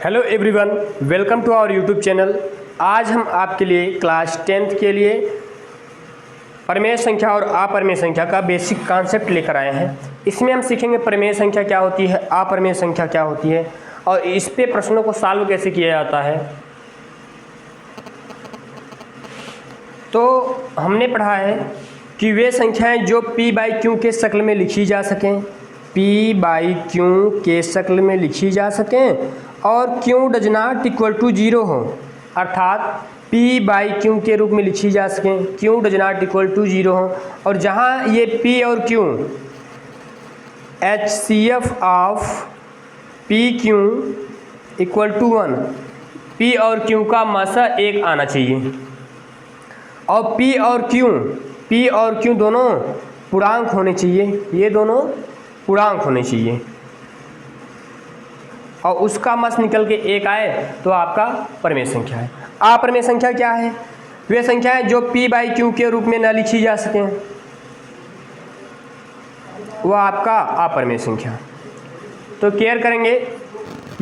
Hello everyone, welcome to our YouTube channel. आज हम आपके लिए क्लास 10th के लिए परिमेय संख्या और अपरिमेय संख्या का बेसिक कॉन्सेप्ट लेकर आए हैं। इसमें हम सीखेंगे परिमेय संख्या क्या होती है, अपरिमेय संख्या क्या होती है और इस पे प्रश्नों को सॉल्व कैसे किया जाता है। तो हमने पढ़ा है कि वे संख्याएं जो p/q के शक्ल में लिखी जा सकें, p/q के शक्ल में लिखी जा सकें और q does not equal to 0 हो, अर्थात p/q के रूप में लिखी जा सकें, q does not equal to 0 हो। और जहाँ ये p और q HCF of PQ equal to 1, p और q का मासा 1 आना चाहिए और p और q दोनों पूर्णांक होने चाहिए, ये दोनों पूर्णांक होने चाहिए और उसका मास निकल के 1 आए तो आपका परिमेय संख्या है। अपरिमेय संख्या क्या है? वे संख्याएं जो p/q के रूप में न लिखी जा सकें, वह आपका अपरिमेय संख्या। तो केयर करेंगे,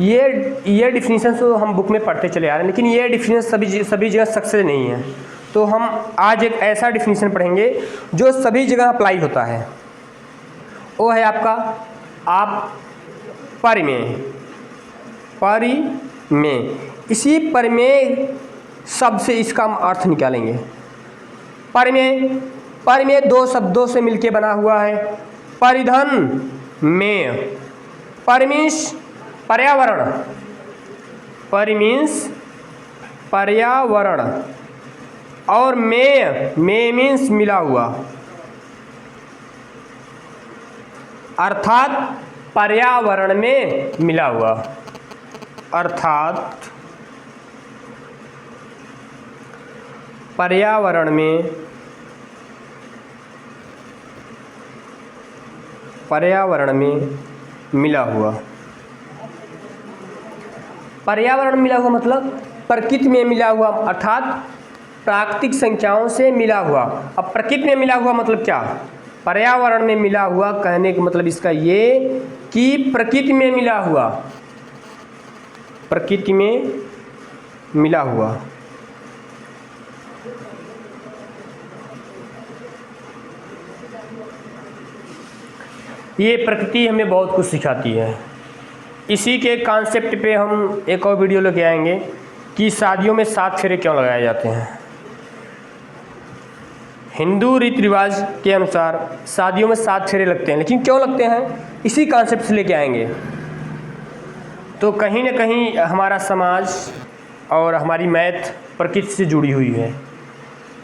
ये डिफिनीशन तो हम बुक में पढ़ते चले आ रहे हैं, लेकिन ये डिफिनीशन सभी जगह सक्सेस नहीं है। तो हम आज एक ऐसा डिफिनीशन पढ़ेंगे जो सभी जगह अप्लाई होता है, वो है आपका परिमेय। इसी परिमेय शब्द से इसका हम अर्थ निकालेंगे। परिमेय दो शब्दों से मिलकर बना हुआ है, परिधन मेय। परिमीश पर्यावरण और मेय मीन्स मिला हुआ, अर्थात पर्यावरण में मिला हुआ, अर्थात पर्यावरण में मिला हुआ। पर्यावरण मिला हुआ मतलब प्रकृति में मिला हुआ, अर्थात प्राकृतिक संख्याओं से मिला हुआ। अब प्रकृति में मिला हुआ मतलब क्या? पर्यावरण में मिला हुआ कहने का मतलब इसका ये कि प्रकृति में मिला हुआ, प्रकृति में मिला हुआ। ये प्रकृति हमें बहुत कुछ सिखाती है। इसी के कॉन्सेप्ट पे हम एक और वीडियो लेके आएंगे कि शादियों में 7 फेरे क्यों लगाए जाते हैं। हिंदू रीति रिवाज के अनुसार शादियों में 7 फेरे लगते हैं, लेकिन क्यों लगते हैं इसी कॉन्सेप्ट से लेके आएंगे। तो कहीं ना कहीं हमारा समाज और हमारी मैथ प्रकृति से जुड़ी हुई है।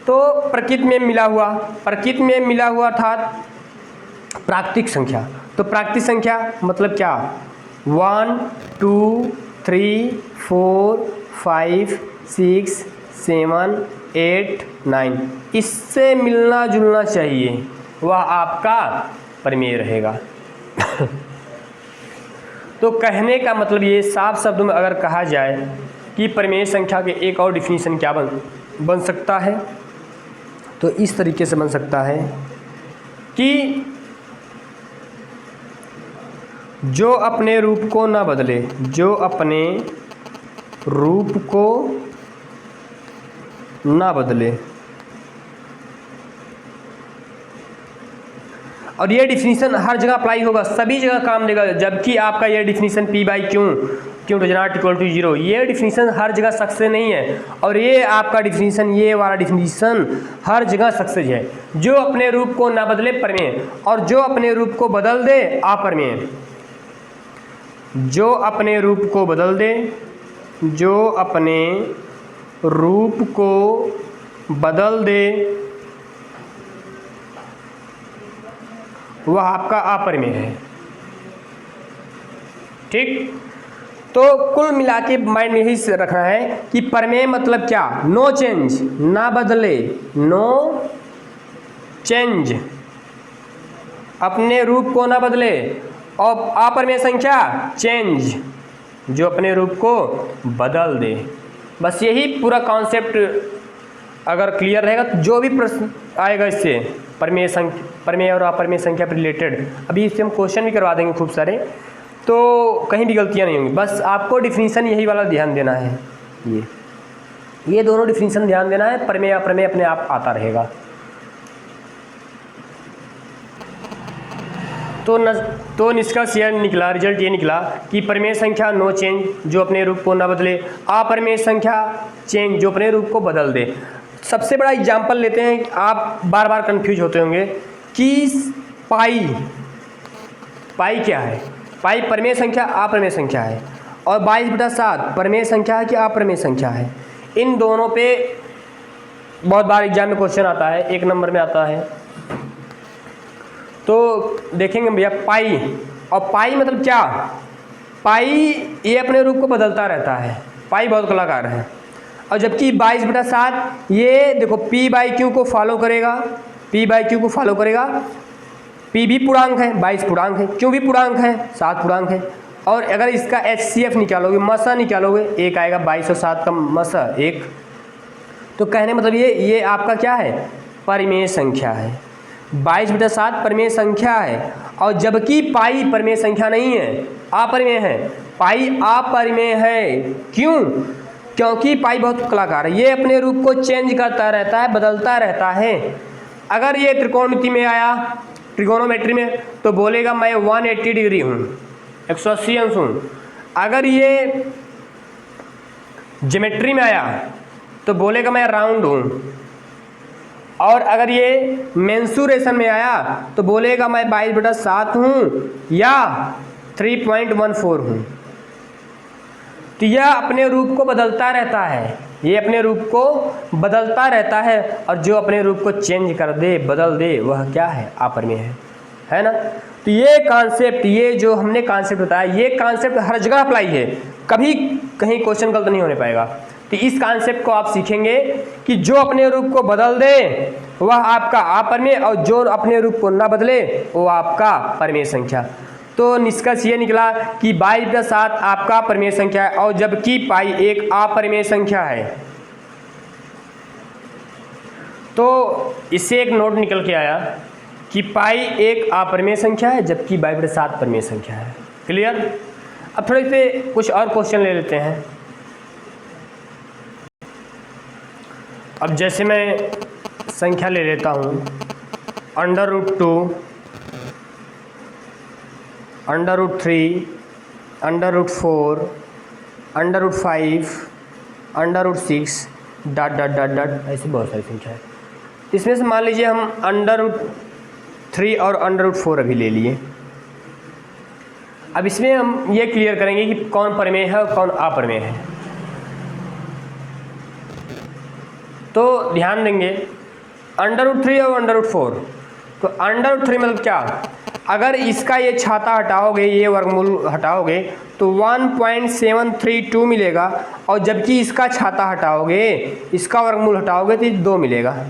तो प्रकृति में मिला हुआ अर्थात प्राकृतिक संख्या। तो प्राकृतिक संख्या मतलब क्या? 1 2 3 4 5 6 7 8 9, इससे मिलना जुलना चाहिए, वह आपका परिमेय रहेगा। तो कहने का मतलब ये साफ शब्दों में अगर कहा जाए कि परिमेय संख्या के एक और डिफिनीशन क्या बन सकता है, तो इस तरीके से बन सकता है कि जो अपने रूप को ना बदले, जो अपने रूप को ना बदले। और ये डिफिनीशन हर जगह अप्लाई होगा, सभी जगह काम देगा। जबकि आपका ये definition p/q does not equal to 0, ये डिफिनीशन हर जगह सक्सेस नहीं है। और ये आपका डिफिनीशन, ये वाला डिफिनीशन हर जगह सक्सेस है। जो अपने रूप को ना बदले परिमेय, और जो अपने रूप को बदल दे अपरिमेय। जो अपने रूप को बदल दे, जो अपने रूप को बदल दे, वह आपका अपरिमेय है। ठीक, तो कुल मिला के माइंड में यही रखना है कि परिमेय मतलब क्या? नो चेंज, ना बदले, नो चेंज, अपने रूप को ना बदले। और अपरिमेय संख्या चेंज, जो अपने रूप को बदल दे। बस यही पूरा कॉन्सेप्ट अगर क्लियर रहेगा तो जो भी प्रश्न आएगा इससे परिमेय और अपरिमेय संख्या पर रिलेटेड, अभी इससे हम क्वेश्चन भी करवा देंगे खूब सारे। तो कहीं भी गलतियाँ नहीं होंगी। बस आपको डिफिनीशन यही वाला ध्यान देना है, ये दोनों डिफिनीशन ध्यान देना है, प्रमेय अप्रमेय अपने आप आता रहेगा। तो निष्कर्ष यह निकला, रिजल्ट ये निकला कि प्रमेय संख्या नो चेंज, जो अपने रूप को न बदले, अप्रमेय संख्या चेंज, जो अपने रूप को बदल दे। सबसे बड़ा एग्जाम्पल लेते हैं, आप बार बार कंफ्यूज होते होंगे कि पाई क्या है। पाई प्रमेय संख्या अप्रमेय संख्या है, और 22/7 प्रमेय संख्या है कि अप्रमेय संख्या है। इन दोनों पे बहुत बार एग्जाम में क्वेश्चन आता है, 1 नंबर में आता है। तो देखेंगे भैया पाई, और पाई मतलब क्या, पाई ये अपने रूप को बदलता रहता है, पाई बहुत कलाकार है। और जबकि 22/7 ये देखो p/q को फॉलो करेगा, p/q को फॉलो करेगा। p भी पूर्णांक है, 22 पूर्णांक है, q भी पूर्णांक है, 7 पूर्णांक है। और अगर इसका HCF निकालोगे, मसा निकालोगे, 1 आएगा, 22 और 7 का मसा 1। तो कहने मतलब ये आपका क्या है, परिमेय संख्या है। 22/7 परिमेय संख्या है, और जबकि पाई परिमेय संख्या नहीं है, अपरिमेय है। पाई अपरिमेय है, क्यों? क्योंकि पाई बहुत कलाकार है, ये अपने रूप को चेंज करता रहता है, बदलता रहता है। अगर ये त्रिकोणमिति में आया, ट्रिगोनोमेट्री में, तो बोलेगा मैं 180 डिग्री हूँ, 180 अंश हूँ। अगर ये ज्योमेट्री में आया तो बोलेगा मैं राउंड हूँ। और अगर ये मेंसुरेशन में आया तो बोलेगा मैं 22/7 हूँ या 3.14 हूँ। तो यह अपने रूप को बदलता रहता है, ये अपने रूप को बदलता रहता है, और जो अपने रूप को चेंज कर दे, बदल दे, वह क्या है, अपरिमेय है ना। तो ये कॉन्सेप्ट, ये जो हमने कॉन्सेप्ट बताया, ये कॉन्सेप्ट हर जगह अप्लाई है, कभी कहीं क्वेश्चन गलत नहीं होने पाएगा। तो इस कॉन्सेप्ट को आप सीखेंगे कि जो अपने रूप को बदल दे वह आपका अपरिमेय, और जो अपने रूप को ना बदले वो आपका परिमेय संख्या। तो निष्कर्ष ये निकला कि 22/7 आपका परिमेय संख्या है, और जबकि पाई एक अपरिमेय संख्या है। तो इससे एक नोट निकल के आया कि पाई एक अपरिमेय संख्या है, जबकि 22/7 परिमेय संख्या है। क्लियर? अब थोड़े से कुछ और क्वेश्चन ले लेते हैं। अब जैसे मैं संख्या ले लेता हूँ, √2, √3, √4, √5, √6 ... ऐसी बहुत सारी संख्या है। इसमें से मान लीजिए हम √3 और √4 अभी ले लिए। अब इसमें हम ये क्लियर करेंगे कि कौन परिमेय है और कौन अपरिमेय है। तो ध्यान देंगे, √3 और √4, तो √3 मतलब क्या, अगर इसका ये छाता हटाओगे, ये वर्गमूल हटाओगे तो 1.732 मिलेगा, और जबकि इसका छाता हटाओगे, इसका वर्गमूल हटाओगे तो 2 मिलेगा।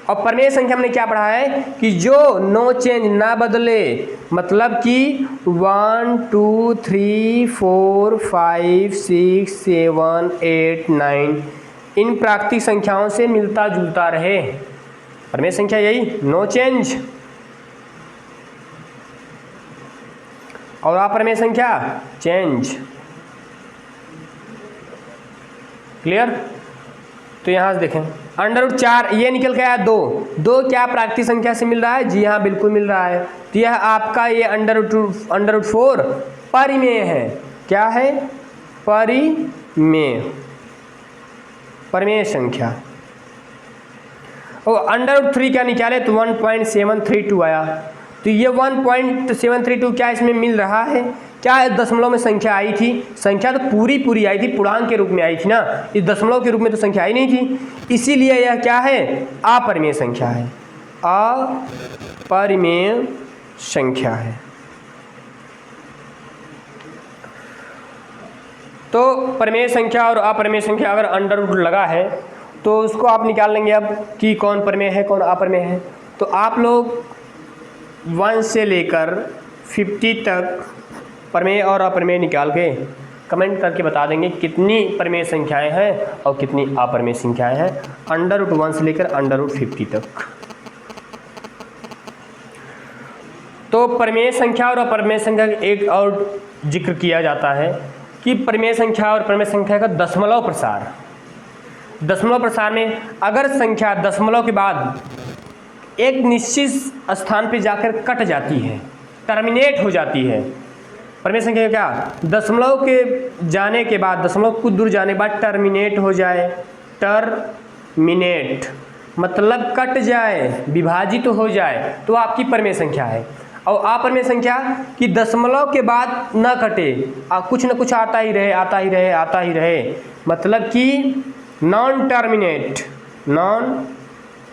और परिमेय संख्या हमने क्या पढ़ा है कि जो नो चेंज, ना बदले, मतलब कि 1 2 3 4 5 6 7 8 9 इन प्राकृतिक संख्याओं से मिलता जुलता रहे। परिमेय संख्या यही, नो चेंज। और अपरिमेय संख्या चेंज। क्लियर? तो यहाँ से देखें, √4 ये निकल के आया 2 क्या प्राकृतिक संख्या से मिल रहा है? जी हाँ, बिल्कुल मिल रहा है। तो यह आपका ये √4 परिमेय है। क्या है? परिमेय संख्या। और √3 क्या निकाले तो 1.732 आया। तो ये 1.732 क्या इसमें मिल रहा है? क्या दशमलव में संख्या आई थी? संख्या तो पूरी आई थी, पूर्णांक के रूप में आई थी ना, इस दशमलव के रूप में तो संख्या आई नहीं थी, इसीलिए यह क्या है? अपरिमेय संख्या है, अपरिमेय संख्या है। तो परिमेय संख्या और अपरिमेय संख्या अगर √ लगा है तो उसको आप निकाल लेंगे अब कि कौन परिमेय है कौन अपरिमेय है। तो आप लोग 1 से लेकर 50 तक परिमेय और अपरिमेय निकाल के कमेंट करके बता देंगे कितनी परिमेय संख्याएं हैं और कितनी अपरिमेय संख्याएं हैं, √1 से लेकर √50 तक। तो परिमेय संख्या और अपरिमेय संख्या का एक और जिक्र किया जाता है कि परिमेय संख्या और अपरिमेय संख्या का दशमलव प्रसार। दशमलव प्रसार में अगर संख्या दशमलव के बाद एक निश्चित स्थान पर जाकर कट जाती है, टर्मिनेट हो जाती है, परिमेय संख्या क्या, दशमलव के जाने के बाद, दशमलव कुछ दूर जाने के बाद टर्मिनेट हो जाए, टर्मिनेट मतलब कट जाए, विभाजित हो जाए, तो आपकी परिमेय संख्या है। और अपरिमेय संख्या कि दशमलव के बाद न कटे, कुछ न कुछ आता ही रहे, आता ही रहे, आता ही रहे, मतलब कि नॉन टर्मिनेट, नॉन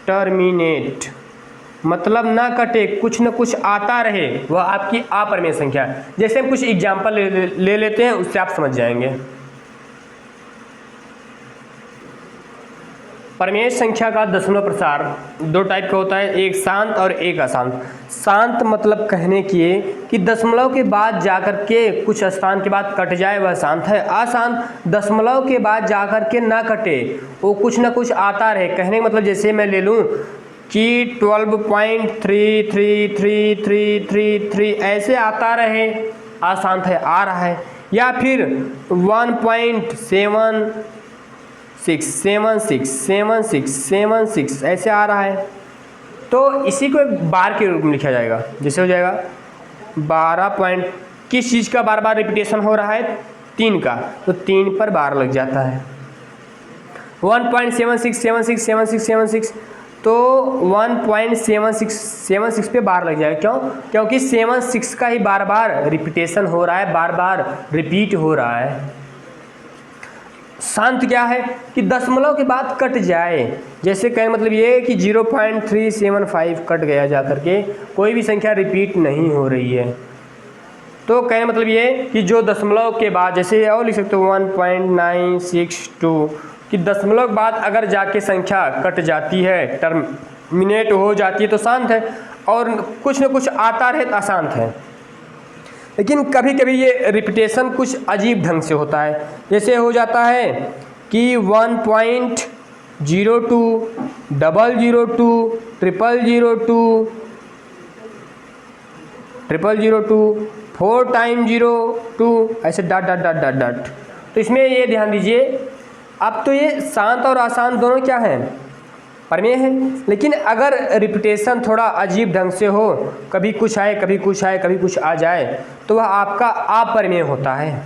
टर्मिनेट मतलब ना कटे, कुछ न कुछ आता रहे, वह आपकी अपरिमेय संख्या है। जैसे हम कुछ एग्जाम्पल ले लेते हैं, उससे आप समझ जाएंगे। परिमेय संख्या का दशमलव प्रसार दो टाइप का होता है, एक शांत और एक अशांत। शांत मतलब कहने की कि दशमलव के बाद जाकर के कुछ स्थान के बाद कट जाए, वह शांत है। अशांत दशमलव के बाद जाकर के ना कटे, वो कुछ न कुछ आता रहे। कहने का मतलब जैसे मैं ले लूँ कि 12.333333 ऐसे आता रहे, अशांत है, आ रहा है। या फिर 1.767676 ऐसे आ रहा है, तो इसी को एक बार के रूप में लिखा जाएगा। जैसे हो जाएगा 12 पॉइंट, किस चीज़ का बार बार रिपीटेशन हो रहा है, 3 का, तो 3 पर बार लग जाता है। 1.76767676 तो 1.7676 पे बार लग जाएगा। क्यों? क्योंकि 76 का ही बार बार रिपीटेशन हो रहा है, बार बार रिपीट हो रहा है। शांत क्या है कि दशमलव के बाद कट जाए। जैसे कहने मतलब ये है कि 0.375 कट गया जा करके, कोई भी संख्या रिपीट नहीं हो रही है। तो कहने मतलब ये कि जो दशमलव के बाद, जैसे और लिख सकते हो 1.962 कि दशमलव के बाद अगर जाके संख्या कट जाती है, टर्मिनेट हो जाती है, तो शांत है। और कुछ न कुछ आता रहे तो अशांत है। लेकिन कभी कभी ये रिपीटेशन कुछ अजीब ढंग से होता है। जैसे हो जाता है कि 1.02 002 002 002 4 टाइम 02 ऐसे dot dot dot dot dot. तो इसमें ये ध्यान दीजिए, अब तो ये शांत और अशांत दोनों क्या हैं, परिमेय है। लेकिन अगर रिपीटेशन थोड़ा अजीब ढंग से हो, कभी कुछ आए, कभी कुछ आए, कभी कुछ आ जाए, तो वह आपका अपरिमेय होता है।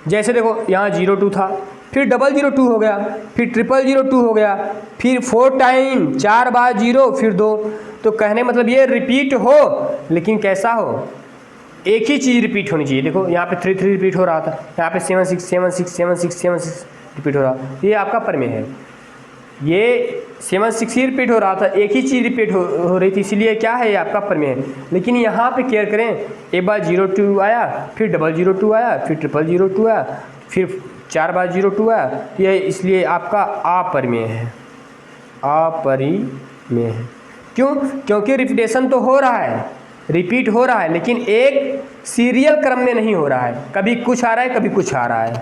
जैसे देखो यहाँ 02 था, फिर 002 हो गया, फिर 002 हो गया, फिर 4 टाइम 4 बार 0, फिर 2। तो कहने मतलब ये रिपीट हो, लेकिन कैसा हो, एक ही चीज़ रिपीट होनी चाहिए। देखो यहाँ पे 3 रिपीट हो रहा था, यहाँ पे 7 6 7 6 7 6 7 6 रिपीट हो रहा, ये आपका परिमेय है। ये 7 6 ही रिपीट हो रहा था, एक ही चीज़ रिपीट हो रही थी, इसलिए क्या है, ये आपका परिमेय है। लेकिन यहाँ पे केयर करें, एक बार 02 आया, फिर 002 आया, फिर 002 आया, फिर 4 बार 02 आया, ये इसलिए आपका अपरिमेय है, अपरिमेय है। क्यों? क्योंकि रिपीटेशन तो हो रहा है, रिपीट हो रहा है, लेकिन एक सीरियल क्रम में नहीं हो रहा है, कभी कुछ आ रहा है, कभी कुछ आ रहा है।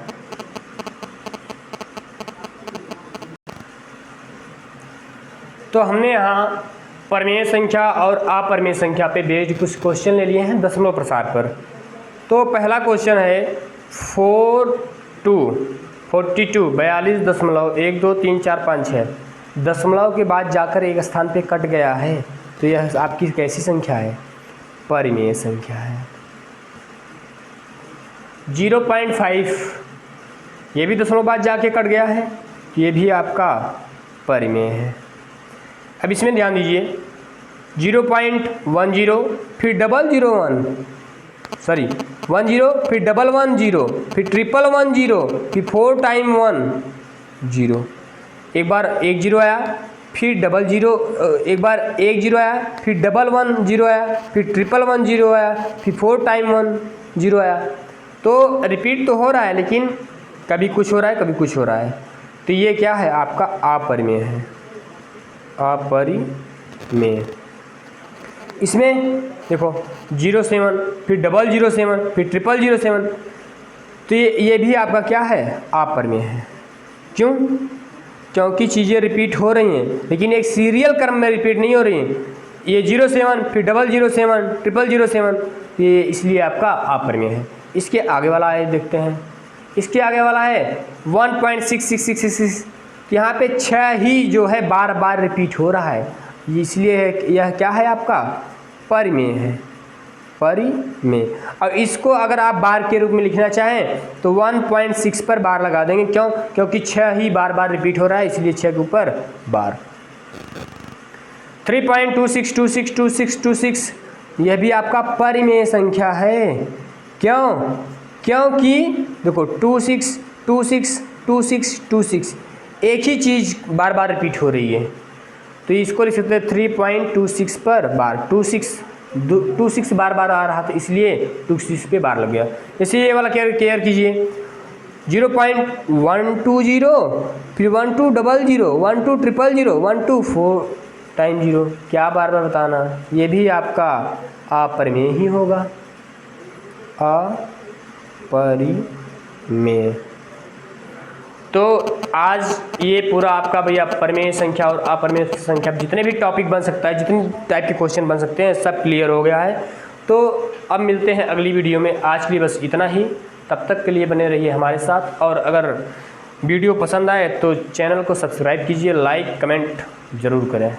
तो हमने यहाँ परिमेय संख्या और अपरिमेय संख्या पे बेस्ड कुछ क्वेश्चन ले लिए हैं दशमलव प्रसार पर। तो पहला क्वेश्चन है 42 42.42 दशमलव के बाद जाकर एक स्थान पे कट गया है, तो यह आपकी कैसी संख्या है, परिमेय संख्या है। 0.5 ये भी दशमलव बाद जाके कट गया है, ये भी आपका परिमेय है। अब इसमें ध्यान दीजिए, 0.10 फिर 001 सॉरी 10 फिर 110 फिर 110 फिर 4 टाइम 1 0, एक बार 1 0 आया, फिर 00 एक बार 1 0 आया, फिर 110 आया, फिर 110 आया, फिर 4 टाइम 1 0 आया। तो रिपीट तो हो रहा है, लेकिन कभी कुछ हो रहा है, कभी कुछ हो रहा है। तो ये क्या है, आपका अपरिमेय है, अपरिमेय। इसमें देखो 07 फिर 007 फिर 007, तो ये भी आपका क्या है, अपरिमेय है। क्यों? क्योंकि चीज़ें रिपीट हो रही हैं, लेकिन एक सीरियल क्रम में रिपीट नहीं हो रही हैं। ये 07 फिर 007 007, ये इसलिए आपका अपरिमेय है। इसके आगे वाला है देखते हैं, इसके आगे वाला है 1.66666, यहाँ पे 6 ही जो है बार बार रिपीट हो रहा है, इसलिए यह क्या है आपका परिमेय है, परिमेय। अब इसको अगर आप बार के रूप में लिखना चाहें तो 1.6 पर बार लगा देंगे, क्यों? क्योंकि 6 ही बार बार रिपीट हो रहा है, इसलिए 6 के ऊपर बार। 3.26262626, यह भी आपका परिमेय संख्या है। क्यों? क्योंकि देखो 26 26 26 26 एक ही चीज़ बार बार रिपीट हो रही है, तो इसको लिख सकते हैं 3.26 पर बार। 26 बार बार आ रहा था, इसलिए 26 पे बार लग गया। जैसे ये वाला केयर कीजिए, 0.120 फिर 1200 1200 124 टाइम 0, क्या बार बार बताना, ये भी आपका अपरिमेय ही होगा, अपरिमेय। तो आज ये पूरा आपका भैया परिमेय संख्या और अपरिमेय संख्या जितने भी टॉपिक बन सकता है, जितने टाइप के क्वेश्चन बन सकते हैं, सब क्लियर हो गया है। तो अब मिलते हैं अगली वीडियो में, आज के लिए बस इतना ही। तब तक के लिए बने रहिए हमारे साथ, और अगर वीडियो पसंद आए तो चैनल को सब्सक्राइब कीजिए, लाइक कमेंट ज़रूर करें।